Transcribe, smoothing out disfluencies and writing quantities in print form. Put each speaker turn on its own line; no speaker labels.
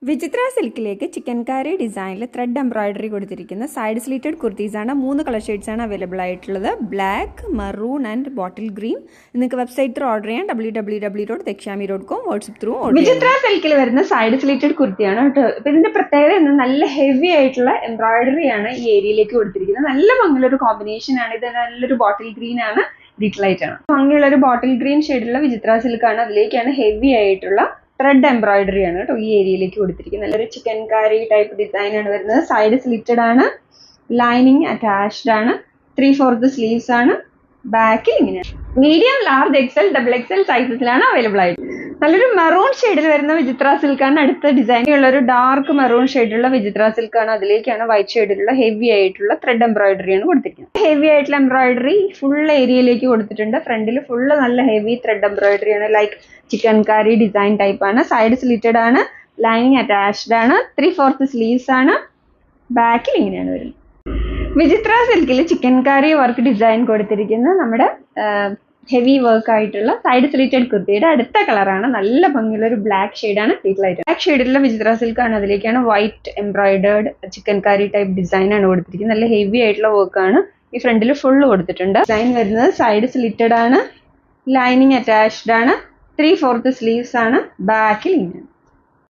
വിചിത്ര സിൽക്കിലേക്ക് ചിക്കൻകാരി ഡിസൈനിൽ thread embroidery കൊടുത്തിരിക്കുന്ന സൈഡ് സ്ലീറ്റഡ് കുർത്തീസാണ്. 3 കളർ ഷെയ്ഡ്സാണ് അവൈലബിൾ ആയിട്ടുള്ളത്. Black, maroon and bottle green. നിങ്ങൾക്ക് വെബ്സൈറ്റ് ത്രൂ ഓർഡർ ചെയ്യാം. www.dekshami.com. WhatsApp through order. വിചിത്ര സിൽക്കിൽ വരുന്ന സൈഡ് സ്ലീറ്റഡ് കുർത്തിയാണ് കേട്ടോ. ഇപ്പം ഇതിന്റെ പ്രത്യേകത നല്ല ഹെവി ആയിട്ടുള്ള എംബ്രോയിഡറി ആണ് ഈ ഏരിയയിലേക്ക് കൊടുത്തിരിക്കുന്നത്. നല്ല ഭംഗിയുള്ളൊരു കോമ്പിനേഷൻ ആണ്. ഇത് നല്ലൊരു ബോട്ടിൽ ഗ്രീൻ ആണ്, ഡീറ്റെയിൽ ആയിട്ടാണ്. ഭംഗിയുള്ള ഒരു ബോട്ടിൽ ഗ്രീൻ ഷെയ്ഡിലുള്ള വിചിത്ര സിൽക്കാണ്. അതിലേക്കാണ് ഹെവി ആയിട്ടുള്ള ത്രെഡ് എംബ്രോയിഡറി ആണ് കേട്ടോ ഈ ഏരിയയിലേക്ക് കൊടുത്തിരിക്കുന്നത്. നല്ലൊരു ചിക്കൻകാരി ടൈപ്പ് ഡിസൈൻ ആണ് വരുന്നത്. സൈഡ് സ്ലിറ്റഡ് ആണ്, ലൈനിങ് അറ്റാച്ച്ഡ് ആണ്, 3/4 സ്ലീവ്സ് ആണ്. ബാക്കിൽ ഇങ്ങനെയാണ്. Medium, large, XL, double XL സൈസസിലാണ് അവൈലബിൾ ആയിട്ട്. നല്ലൊരു മെറൂൺ ഷെയ്ഡിൽ വരുന്ന വിചിത്ര സിൽക്കാണ്. അടുത്ത ഡിസൈൻ ഉള്ള ഒരു ഡാർക്ക് മെറൂൺ ഷെയ്ഡിലുള്ള വിചിത്ര സിൽക്കാണ്. അതിലേക്കാണ് വൈറ്റ് ഷെയ്ഡിലുള്ള ഹെവി ആയിട്ടുള്ള ത്രെഡ് എംബ്രോയിഡറി ആണ് കൊടുത്തിരിക്കുന്നത്. ഹെവി ആയിട്ടുള്ള എംബ്രോയിഡറി ഫുൾ ഏരിയയിലേക്ക് കൊടുത്തിട്ടുണ്ട്. ഫ്രണ്ടിൽ ഫുള്ള് നല്ല ഹെവി ത്രെഡ് എംബ്രോയിഡറി ആണ്. ലൈക്ക് ചിക്കൻകാരി ഡിസൈൻ ടൈപ്പ് ആണ്. സൈഡ് സ്ലിറ്റഡ് ആണ്, ലൈനിങ് അറ്റാച്ച്ഡ് ആണ്, 3/4 സ്ലീവ്സ് ആണ്. ബാക്കിൽ ഇങ്ങനെയാണ് വരുന്നത്. വിചിത്ര സിൽക്കിൽ ചിക്കൻകാരി വർക്ക് ഡിസൈൻ കൊടുത്തിരിക്കുന്നത് നമ്മുടെ ഹെവി വർക്ക് ആയിട്ടുള്ള സൈഡ് സ്ലീറ്റഡ് കുർത്തിയുടെ അടുത്ത കളറാണ്. നല്ല ഭംഗിയുള്ള ഒരു ബ്ലാക്ക് ഷെയ്ഡാണ്. ബ്ലാക്ക് ഷെയ്ഡിലുള്ള വിചിത്ര സിൽക്കാണ്. അതിലേക്കാണ് white embroidered chikankari type design ആണ് കൊടുത്തിരിക്കുന്നത്. നല്ല ഹെവി ആയിട്ടുള്ള വർക്കാണ്. ഈ ഫ്രണ്ടിൽ ഫുള്ള് കൊടുത്തിട്ടുണ്ട്. ഡിസൈൻ വരുന്നത് സൈഡ് സ്ലിറ്റഡ് ആണ്, ലൈനിങ് അറ്റാച്ച്ഡ് ആണ്, 3/4 സ്ലീവ്സ് ആണ്. ബാക്കിൽ ഇങ്ങനെ